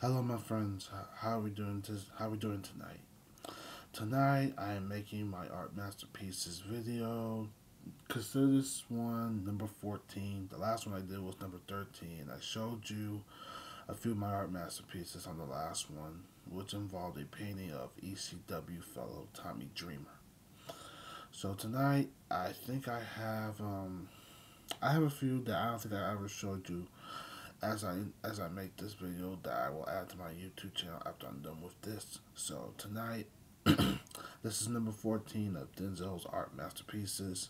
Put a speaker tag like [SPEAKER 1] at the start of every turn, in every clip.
[SPEAKER 1] Hello, my friends. How are we doing? How are we doing tonight? Tonight, I am making my art masterpieces video. Consider this one number 14. The last one I did was number 13. I showed you a few of my art masterpieces on the last one, which involved a painting of ECW fellow Tommy Dreamer. So tonight, I have a few that I don't think I ever showed you as I make this video that I will add to my YouTube channel after I'm done with this. So tonight, this is number 14 of Denzel's art masterpieces.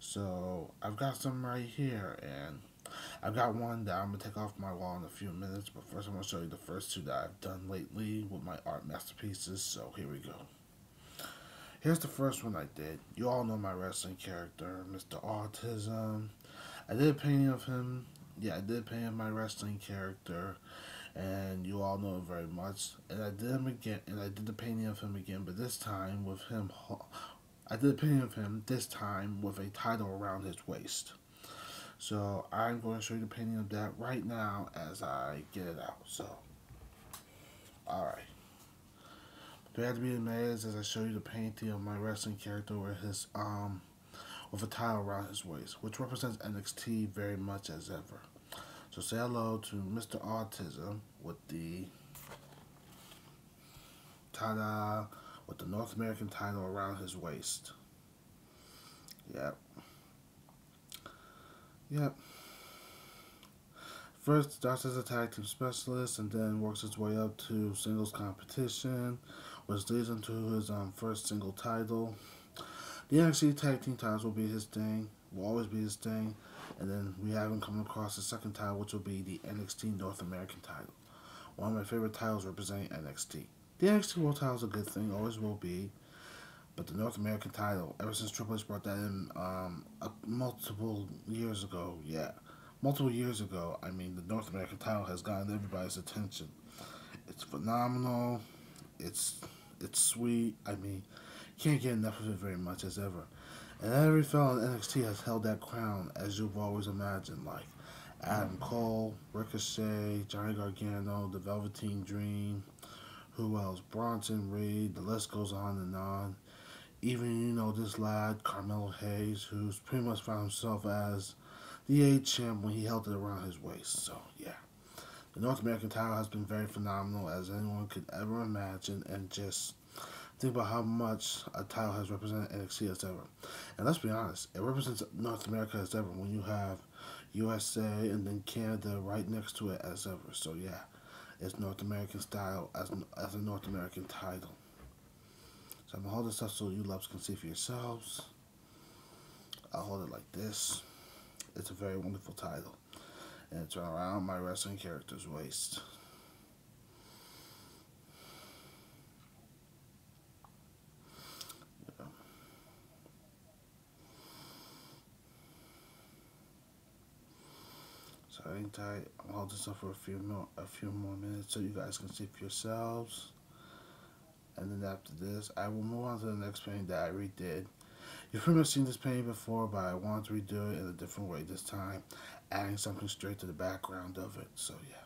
[SPEAKER 1] So I've got some right here, and I've got one that I'm gonna take off my wall in a few minutes. But first, I'm gonna show you the first two that I've done lately with my art masterpieces. So here we go. Here's the first one I did. You all know my wrestling character, Mr. Autism. I did a painting of him. Yeah, I did paint my wrestling character, and you all know him very much. And I did him again, and I did the painting of him again, but this time with him. I did a painting of him this time with a title around his waist. So I'm going to show you the painting of that right now as I get it out. So, all right. Prepare to be amazed as I show you the painting of my wrestling character with a title around his waist, which represents NXT very much as ever. So say hello to Mr. Autism with the ta-da, with the North American title around his waist. Yep. Yep. First starts as a tag team specialist and then works his way up to singles competition, which leads him to his first single title. The NXT tag team titles will be his thing, will always be his thing, and then we haven't come across the second title, which will be the NXT North American title. One of my favorite titles representing NXT. The NXT World title is a good thing, always will be, but the North American title, ever since Triple H brought that in multiple years ago, I mean, the North American title has gotten everybody's attention. It's phenomenal. It's sweet. I mean, can't get enough of it very much as ever. And every fellow in NXT has held that crown as you've always imagined, like Adam Cole, Ricochet, Johnny Gargano, the Velveteen Dream, who else? Bronson Reed, the list goes on and on. Even, this lad, Carmelo Hayes, who's pretty much found himself as the A champ when he held it around his waist. So, yeah. The North American title has been very phenomenal as anyone could ever imagine, and just think about how much a title has represented NXT as ever. And let's be honest, it represents North America as ever when you have USA and then Canada right next to it as ever. So yeah, it's North American style as a North American title. So I'm going to hold this up so you loves can see for yourselves. I'll hold it like this. It's a very wonderful title. And it's around my wrestling character's waist. So hang tight. I'll hold this up for a few more minutes so you guys can see for yourselves. And then after this, I will move on to the next painting that I redid. You've pretty much seen this painting before, but I wanted to redo it in a different way this time, adding something straight to the background of it. So yeah.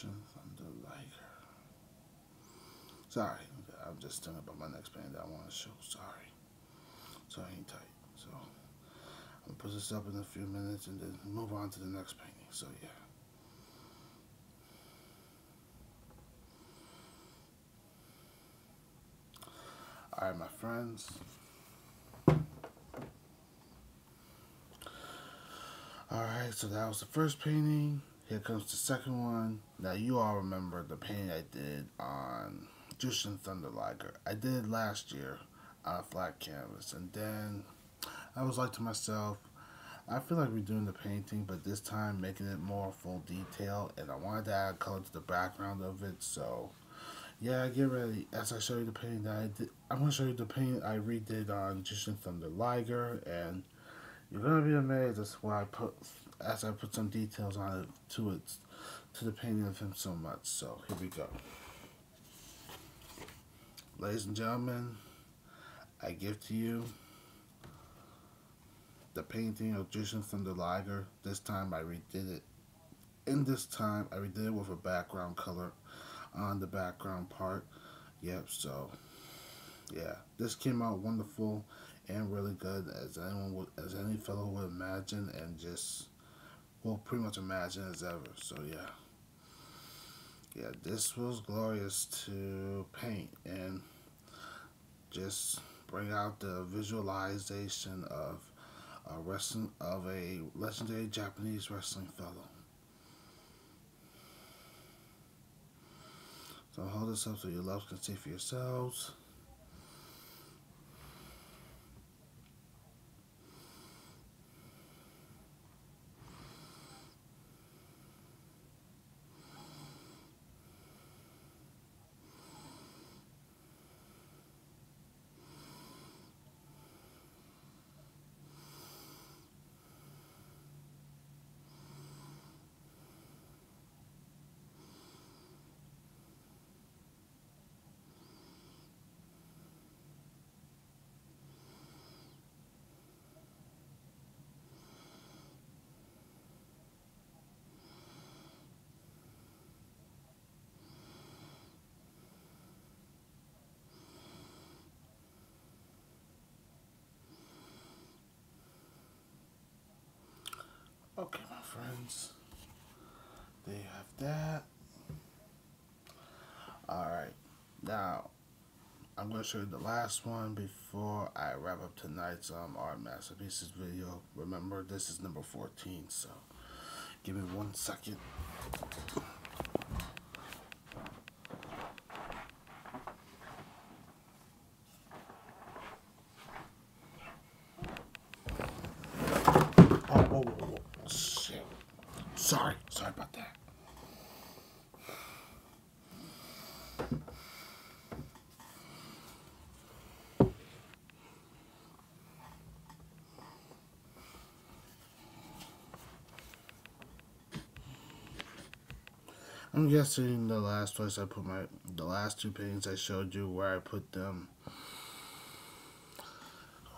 [SPEAKER 1] From the lighter. Sorry, I'm just thinking about my next painting that I want to show. Sorry. So hang tight. So I'm gonna put this up in a few minutes and then move on to the next painting. So yeah. Alright, my friends. Alright, so that was the first painting. Here comes the second one. Now, you all remember the painting I did on Jushin Thunder Liger. I did it last year on a flat canvas. And then I was like to myself, I feel like redoing the painting, but this time making it more full detail. And I wanted to add color to the background of it. So, yeah, get ready. As I show you the painting that I did, I'm going to show you the painting I redid on Jushin Thunder Liger. And you're gonna be amazed as I put some details on it to the painting of him so much. So here we go. Ladies and gentlemen, I give to you the painting of Jushin Thunder Liger. This time I redid it. This time I redid it with a background color on the background part. Yep, so yeah. This came out wonderful and really good as any fellow would imagine, and just pretty much imagine as ever. So yeah, this was glorious to paint and just bring out the visualization of a legendary Japanese wrestling fellow. So hold this up so your loves can see for yourselves. Okay, my friends, there you have that. Alright, now I'm going to show you the last one before I wrap up tonight's Art Masterpieces video. Remember, this is number 14, so give me 1 second. Oh, whoa. Shit. Sorry about that. I'm guessing the last place I put the last two paintings I showed you, where I put them,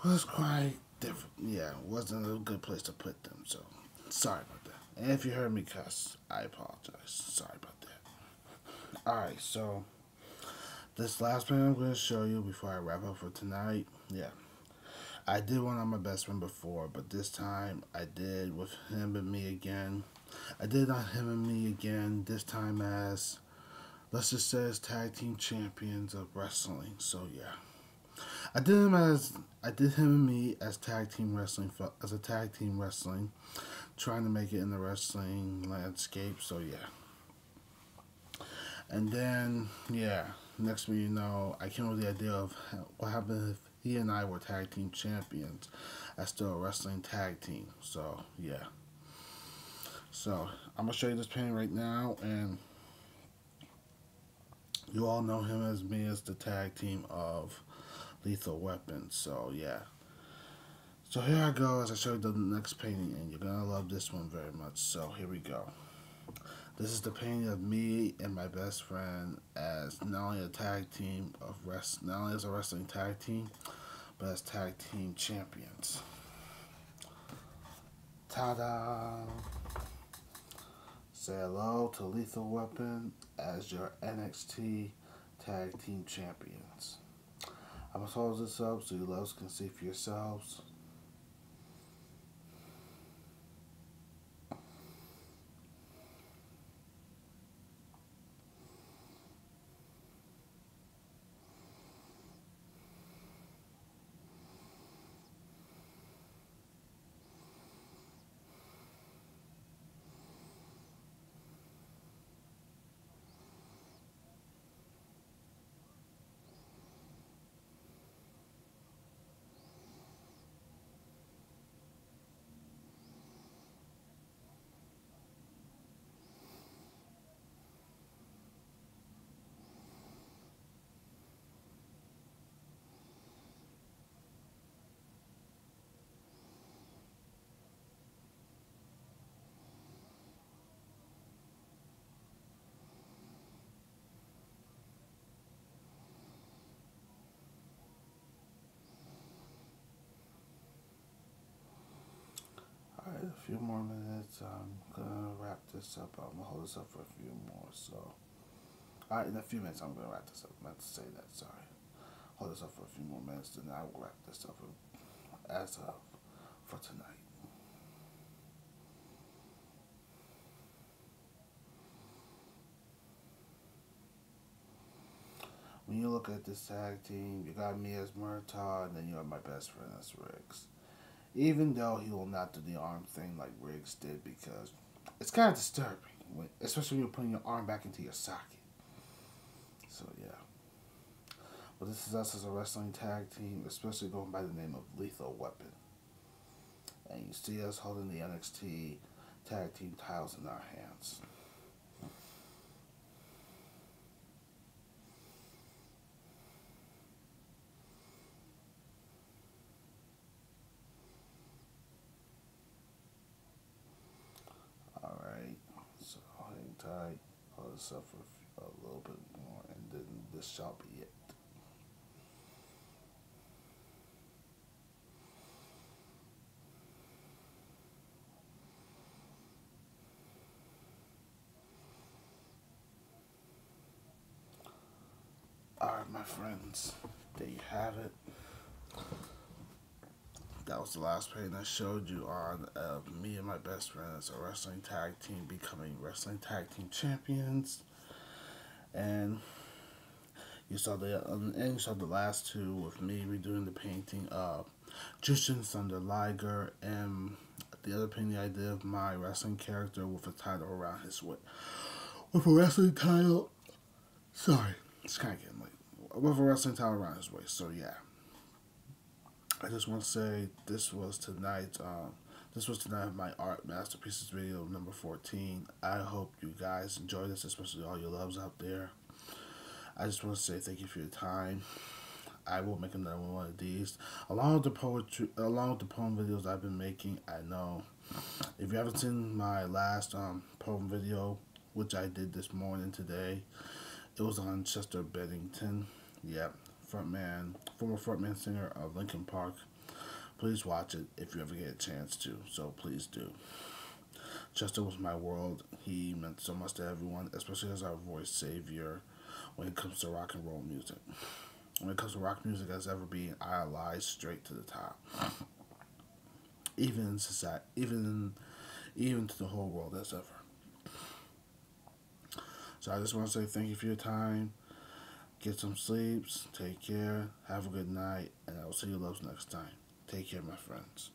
[SPEAKER 1] was quite different. Yeah, it wasn't a good place to put them, so sorry about that. And if you heard me cuss, I apologize. Sorry about that. Alright, so this last painting I'm going to show you before I wrap up for tonight, yeah. I did one on my best friend before, but this time I did with him and me again. I did on him and me again, this time as, let's just say, as tag team champions of wrestling. So yeah, I did him and me as tag team wrestling, as a tag team wrestling, trying to make it in the wrestling landscape. So yeah, and then yeah, next thing you know, I came up with the idea of what happened if he and I were tag team champions as still a wrestling tag team. So yeah. So I'm gonna show you this painting right now, and you all know him as me as the tag team of Lethal Weapon. So yeah. So here I go as I show you the next painting, and you're gonna love this one very much. So here we go. This is the painting of me and my best friend as not only a tag team not only as a wrestling tag team, but as tag team champions. Ta-da! Say hello to Lethal Weapon as your NXT Tag Team Champions. I'm going to close this up so you loves can see for yourselves. few more minutes. I'm gonna wrap this up. I'm gonna hold this up for a few more. So, alright, in a few minutes, I'm gonna wrap this up. I meant to say that. Sorry. Hold this up for a few more minutes, then I will wrap this up as of for tonight. When you look at this tag team, you got me as Murtaugh, and then you have my best friend as Riggs. Even though he will not do the arm thing like Riggs did, because it's kind of disturbing, especially when you're putting your arm back into your socket. So yeah. But this is us as a wrestling tag team, especially going by the name of Lethal Weapon. And you see us holding the NXT tag team titles in our hands. Alright, so hang tight, hold this up for a little bit more, and then this shall be it. Alright, my friends, there you have it. That was the last page I showed you on me and my best friend as a wrestling tag team becoming wrestling tag team champions. And you saw the last two with me redoing the painting of Jushin Thunder Liger, and the other painting I did of my wrestling character with a title around his waist. With a wrestling title, sorry, it's kind of getting late. With a wrestling title around his waist. So yeah, I just want to say this was tonight. My art masterpieces video number 14. I hope you guys enjoy this, especially all your loves out there. I just want to say thank you for your time. I will make another one of these along with the poem videos I've been making. I know if you haven't seen my last poem video, which I did this morning today, it was on Chester Bennington. Yep, former frontman singer of Linkin Park. Please watch it if you ever get a chance to. So please do. Chester was my world. He meant so much to everyone, especially as our voice savior when it comes to rock and roll music. When it comes to rock music as ever being idolized straight to the top. Even in society, even to the whole world as ever. So I just want to say thank you for your time. Get some sleeps. Take care. Have a good night. And I will see you loves next time. Take care, my friends.